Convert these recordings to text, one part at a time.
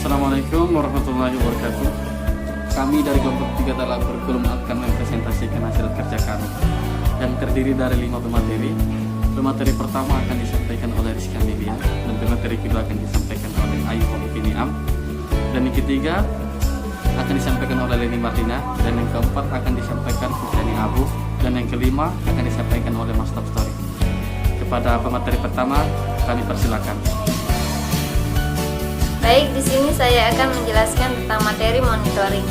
Assalamualaikum warahmatullahi wabarakatuh. Kami dari kelompok 3 dalam kurikulum akan mempresentasikan hasil kerja kami yang terdiri dari 5 pemateri. Pemateri pertama akan disampaikan oleh Rizky Amelia, dan pemateri kedua akan disampaikan oleh Ayu Hobi-Niam, dan yang ketiga akan disampaikan oleh Leni Martina, dan yang keempat akan disampaikan Fusiani Abu, dan yang kelima akan disampaikan oleh Mas Top Story. Kepada pemateri pertama kami persilakan. Baik, di sini saya akan menjelaskan tentang materi monitoring.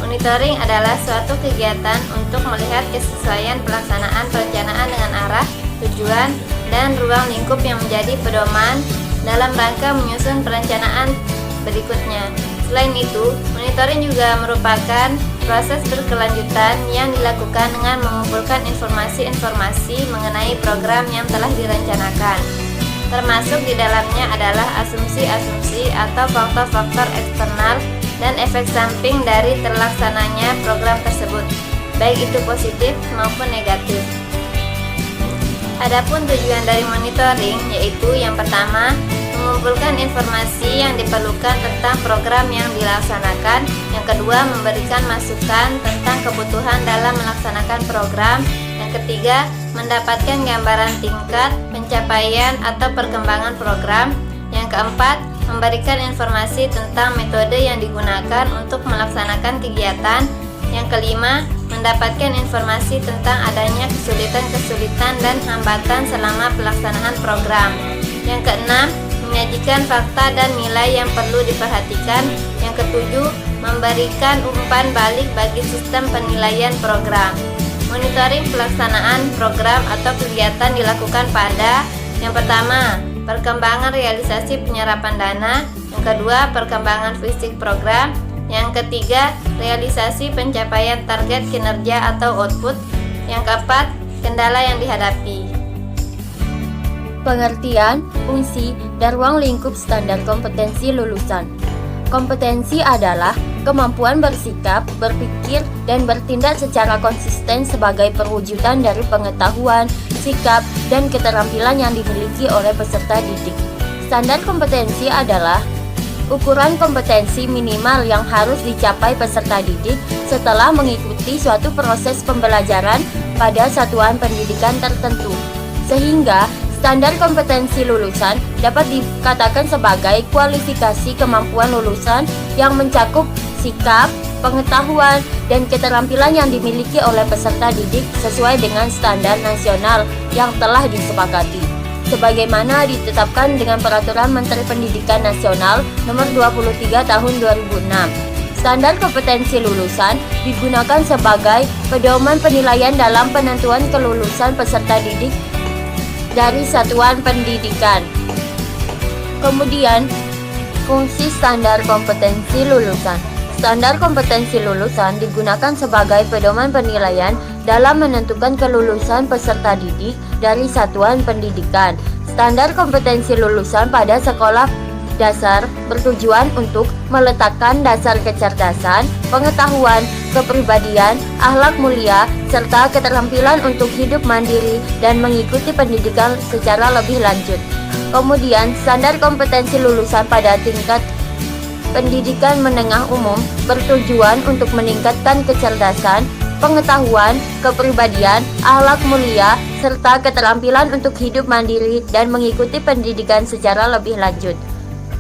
Monitoring adalah suatu kegiatan untuk melihat kesesuaian pelaksanaan perencanaan dengan arah, tujuan, dan ruang lingkup yang menjadi pedoman dalam rangka menyusun perencanaan berikutnya. Selain itu, monitoring juga merupakan proses berkelanjutan yang dilakukan dengan mengumpulkan informasi-informasi mengenai program yang telah direncanakan. Termasuk di dalamnya adalah asumsi-asumsi atau faktor-faktor eksternal dan efek samping dari terlaksananya program tersebut, baik itu positif maupun negatif. Adapun tujuan dari monitoring yaitu yang pertama, mengumpulkan informasi yang diperlukan tentang program yang dilaksanakan. Yang kedua, memberikan masukan tentang kebutuhan dalam melaksanakan program. Yang ketiga, mendapatkan gambaran tingkat pencapaian atau perkembangan program. Yang keempat, memberikan informasi tentang metode yang digunakan untuk melaksanakan kegiatan. Yang kelima, mendapatkan informasi tentang adanya kesulitan-kesulitan dan hambatan selama pelaksanaan program. Yang keenam, menyajikan fakta dan nilai yang perlu diperhatikan. Yang ketujuh, memberikan umpan balik bagi sistem penilaian program. Monitoring pelaksanaan program atau kegiatan dilakukan pada yang pertama, perkembangan realisasi penyerapan dana. Yang kedua, perkembangan fisik program. Yang ketiga, realisasi pencapaian target kinerja atau output. Yang keempat, kendala yang dihadapi. Pengertian, fungsi, dan ruang lingkup standar kompetensi lulusan. Kompetensi adalah kemampuan bersikap, berpikir, dan bertindak secara konsisten sebagai perwujudan dari pengetahuan, sikap, dan keterampilan yang dimiliki oleh peserta didik. Standar kompetensi adalah ukuran kompetensi minimal yang harus dicapai peserta didik setelah mengikuti suatu proses pembelajaran pada satuan pendidikan tertentu. Sehingga standar kompetensi lulusan dapat dikatakan sebagai kualifikasi kemampuan lulusan yang mencakup sikap, pengetahuan, dan keterampilan yang dimiliki oleh peserta didik sesuai dengan standar nasional yang telah disepakati, sebagaimana ditetapkan dengan Peraturan Menteri Pendidikan Nasional Nomor 23 Tahun 2006. Standar kompetensi lulusan digunakan sebagai pedoman penilaian dalam penentuan kelulusan peserta didik dari satuan pendidikan. Kemudian, fungsi standar kompetensi lulusan. Standar kompetensi lulusan digunakan sebagai pedoman penilaian dalam menentukan kelulusan peserta didik dari satuan pendidikan. Standar kompetensi lulusan pada sekolah dasar bertujuan untuk meletakkan dasar kecerdasan, pengetahuan, kepribadian, akhlak mulia, serta keterampilan untuk hidup mandiri dan mengikuti pendidikan secara lebih lanjut. Kemudian, standar kompetensi lulusan pada tingkat pendidikan menengah umum bertujuan untuk meningkatkan kecerdasan, pengetahuan, kepribadian, akhlak mulia, serta keterampilan untuk hidup mandiri dan mengikuti pendidikan secara lebih lanjut.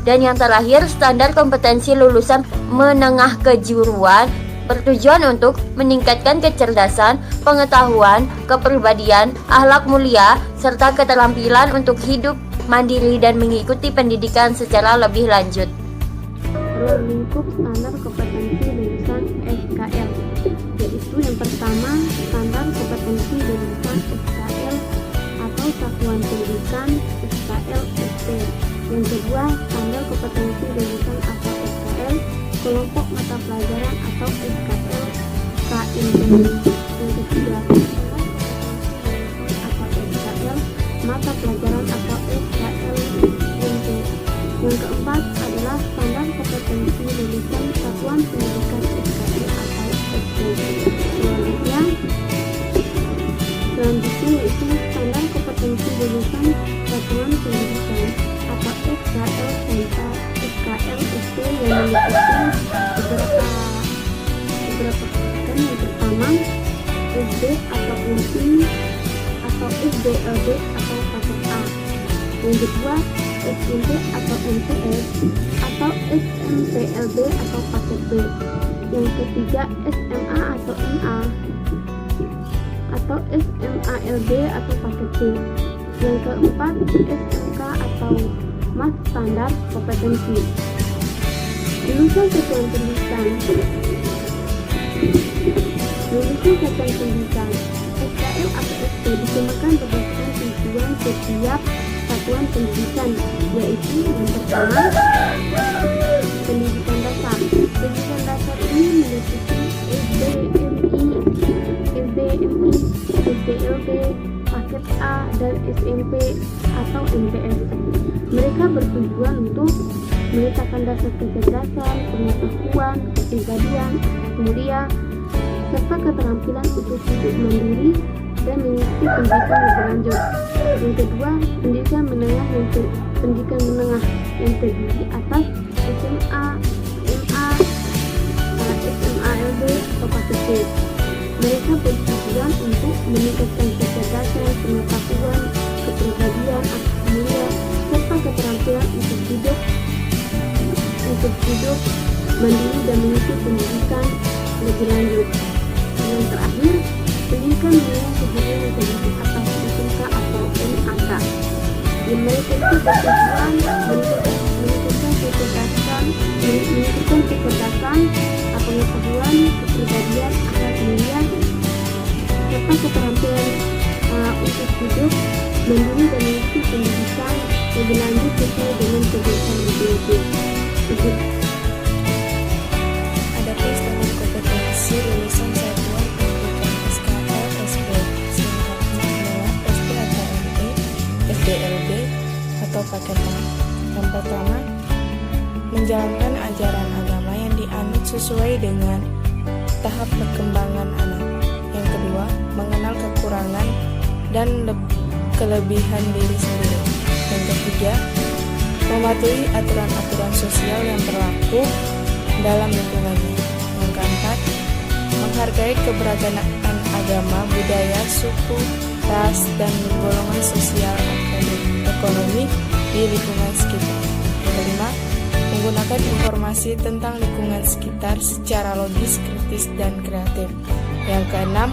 Dan yang terakhir, standar kompetensi lulusan menengah kejuruan bertujuan untuk meningkatkan kecerdasan, pengetahuan, kepribadian, akhlak mulia, serta keterampilan untuk hidup mandiri dan mengikuti pendidikan secara lebih lanjut. Ruang lingkup standar kompetensi lulusan SKL, yaitu yang pertama, standar kompetensi lulusan SKL atau satuan pendidikan SKL SD. Yang kedua, standar kompetensi lulusan atau SKL kelompok mata pelajaran atau SKL KMP. Yang ketiga, standar kompetensi lulusan atau SKL mata pelajaran atau SKL MP. Yang keempat adalah standar kompetensi lulusan satuan pendidikan SKL atau SD. Selanjutnya yaitu standar kompetensi lulusan satuan pendidikan atau SKL SKL SD beberapa pendidikan. Yang pertama, SD atau MP atau SDLB atau paket A. Yang kedua, SMP atau MTS atau SMPLB atau paket B. Yang ketiga, SMA atau MA atau SMALB atau paket C. Yang keempat, SMK atau Mas Standar Kompetensi. Lulusan satuan pendidikan SKL atau SD dikenakan berdasarkan tujuan setiap satuan pendidikan, yaitu yang pertama, pendidikan dasar. Pendidikan dasar ini meliputi SDMI, SDLB, paket A, dan SMP atau MTS. Mereka bertujuan untuk meletakkan dasar kecerdasan, pengetahuan, kepribadian, mulia, serta keterampilan untuk hidup mandiri dan mengikuti pendidikan lebih lanjut. Yang kedua, pendidikan menengah yang terdiri atas SMA, MA, SMALB atau paket C. Mereka bertujuan untuk meningkatkan kecerdasan, pengetahuan, kepribadian, akhlak mulia, serta keterampilan untuk hidup mandiri dan mengikuti pendidikan lebih lanjut. Yang terakhir, pendidikan menengah kejuruan yang terdiri atas SMK atau MAK. Yang mereka itu bertujuan meningkatkan kecerdasan, pengetahuan, kepribadian, akhlak mulia, serta keterampilan untuk hidup mandiri dan mengikuti pendidikan lebih lanjut sesuai dengan kegiatan masing-masing. Adapun standar kompetensi lulusan satuan pendidikan SKL SD, singkatnya adalah SD atau ME, SDLB atau paket A. Yang pertama, menjalankan ajaran agama yang dianut sesuai dengan tahap perkembangan anak. Yang kedua, mengenal kekurangan dan kelebihan diri sendiri. Yang ketiga, mematuhi aturan-aturan sosial yang berlaku dalam lingkungannya. Yang keempat, menghargai keberagaman agama, budaya, suku, ras, dan golongan sosial ekonomi di lingkungan sekitar. Yang kelima, menggunakan informasi tentang lingkungan sekitar secara logis, kritis, dan kreatif. Yang keenam,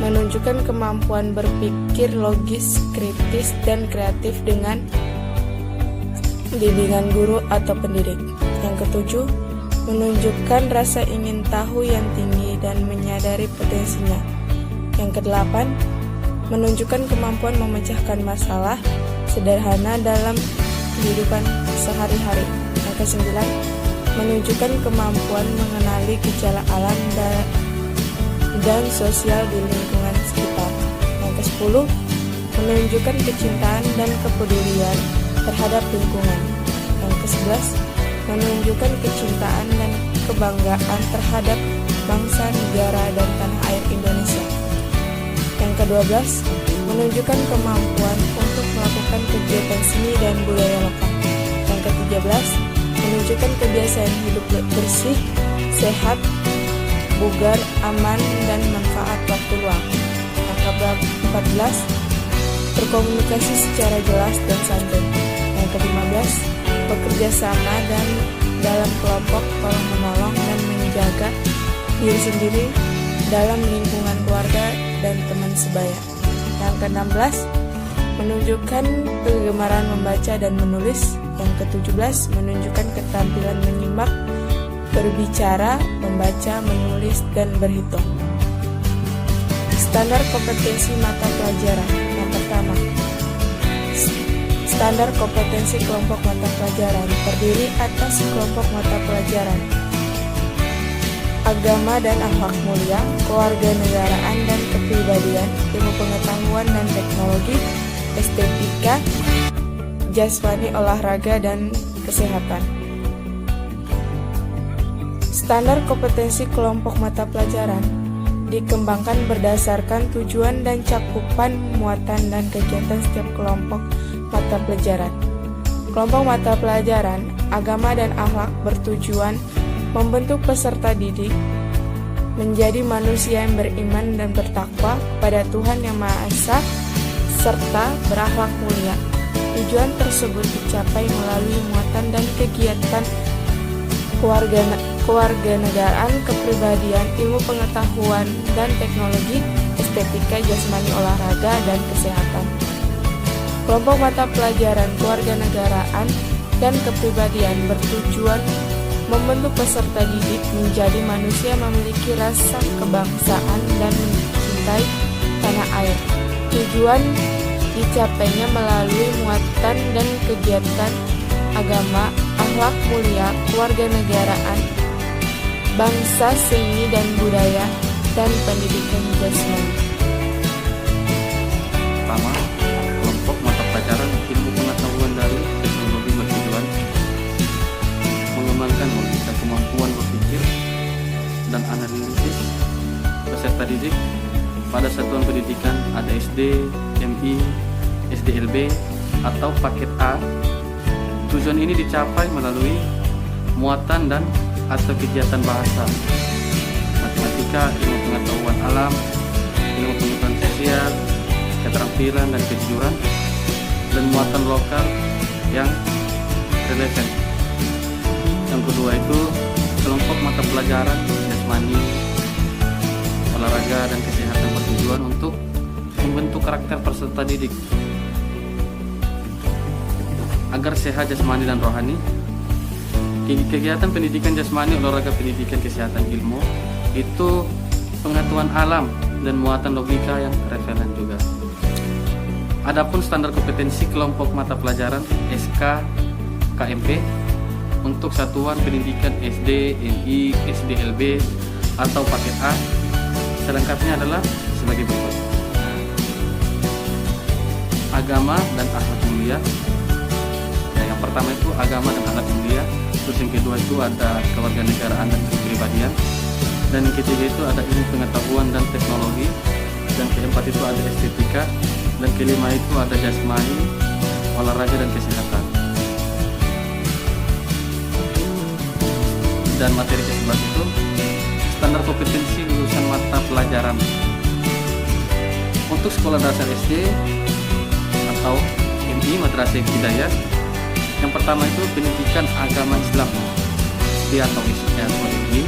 menunjukkan kemampuan berpikir logis, kritis, dan kreatif dengan bimbingan guru atau pendidik. Yang ketujuh, menunjukkan rasa ingin tahu yang tinggi dan menyadari potensinya. Yang kedelapan, menunjukkan kemampuan memecahkan masalah sederhana dalam kehidupan sehari-hari. Yang kesembilan, menunjukkan kemampuan mengenali gejala alam dan sosial di lingkungan sekitar. Yang ke-10, menunjukkan kecintaan dan kepedulian terhadap lingkungan. Yang ke-11, menunjukkan kecintaan dan kebanggaan terhadap bangsa, negara, dan tanah air Indonesia. Yang ke-12, menunjukkan kemampuan untuk melakukan kegiatan seni dan budaya lokal. Yang ke-13, menunjukkan kebiasaan hidup bersih, sehat, bugar, aman, dan manfaat waktu luang. Yang ke-14, berkomunikasi secara jelas dan santun. Yang ke-15, bekerja sama dan dalam kelompok, tolong menolong dan menjaga diri sendiri dalam lingkungan keluarga dan teman sebaya. Yang ke-16, menunjukkan kegemaran membaca dan menulis. Yang ke-17, menunjukkan keterampilan menyimak, berbicara, membaca, menulis, dan berhitung. Standar kompetensi mata pelajaran. Yang pertama, standar kompetensi kelompok mata pelajaran terdiri atas kelompok mata pelajaran agama dan akhlak mulia, kewarganegaraan dan kepribadian, ilmu pengetahuan dan teknologi, estetika, jasmani, olahraga, dan kesehatan. Standar kompetensi kelompok mata pelajaran dikembangkan berdasarkan tujuan dan cakupan muatan dan kegiatan setiap kelompok mata pelajaran. Kelompok mata pelajaran agama dan akhlak bertujuan membentuk peserta didik menjadi manusia yang beriman dan bertakwa kepada Tuhan Yang Maha Esa serta berakhlak mulia. Tujuan tersebut dicapai melalui muatan dan kegiatan kewarganegaraan, kepribadian, ilmu pengetahuan dan teknologi, estetika, jasmani, olahraga, dan kesehatan. Kelompok mata pelajaran kewarganegaraan dan kepribadian bertujuan membentuk peserta didik menjadi manusia yang memiliki rasa kebangsaan dan mencintai tanah air. Tujuan dicapainya melalui muatan dan kegiatan agama, akhlak mulia, kewarganegaraan, bangsa, seni dan budaya, dan pendidikan jasmani. Pertama, kelompok mata pelajaran ilmu pengetahuan dari teknologi bertujuan mengembangkan logika, kemampuan berpikir dan analisis peserta didik pada satuan pendidikan ada SD, MI, SDLB atau paket A. Tujuan ini dicapai melalui muatan dan atau kegiatan bahasa, matematika, ilmu pengetahuan alam, ilmu pengetahuan sosial, keterampilan dan kejujuran, dan muatan lokal yang relevan. Yang kedua itu kelompok mata pelajaran jasmani, olahraga dan kesehatan bertujuan untuk membentuk karakter peserta didik agar sehat jasmani dan rohani. Kegiatan pendidikan jasmani, olahraga, pendidikan kesehatan ilmu itu pengetahuan alam dan muatan logika yang relevan juga. Adapun standar kompetensi kelompok mata pelajaran SK KMP untuk satuan pendidikan SD, MI, SDLB atau paket A selengkapnya adalah sebagai berikut. Agama dan akhlak mulia. Yang pertama itu agama dan akhlak mulia. Terus yang kedua itu ada kewarganegaraan dan kepribadian. Dan yang ketiga itu ada ilmu pengetahuan dan teknologi. Dan keempat itu ada estetika. Dan kelima itu ada jasmani, olahraga dan kesehatan. Dan materi ke-11 itu standar kompetensi lulusan mata pelajaran untuk sekolah dasar SD atau MI Madrasah Hidayah. Yang pertama itu pendidikan agama Islam SD atau MI,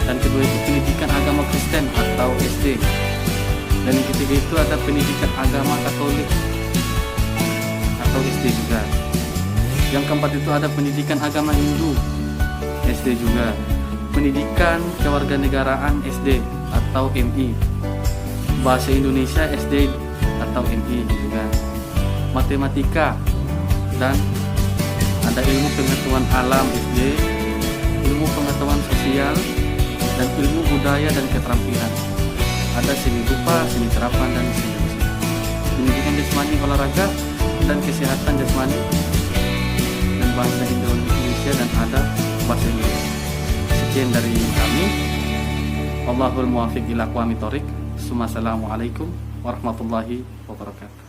dan kedua itu pendidikan agama Kristen atau SD, dan yang ketiga itu ada pendidikan agama Katolik atau SD juga. Yang keempat itu ada pendidikan agama Hindu SD juga, pendidikan kewarganegaraan SD atau MI, bahasa Indonesia SD atau MI juga, matematika, dan ada ilmu pengetahuan alam SD, ilmu pengetahuan sosial, dan ilmu budaya dan keterampilan. Ada seni rupa, seni serapan, dan seni musik. Pendidikan jasmani, olahraga, dan kesehatan jasmani, dan bahasa Indonesia, dan ada bahasa Inggris. Sekian dari kami. Wallahul muwaffiq ila aqwamit thoriq. Assalamualaikum warahmatullahi wabarakatuh.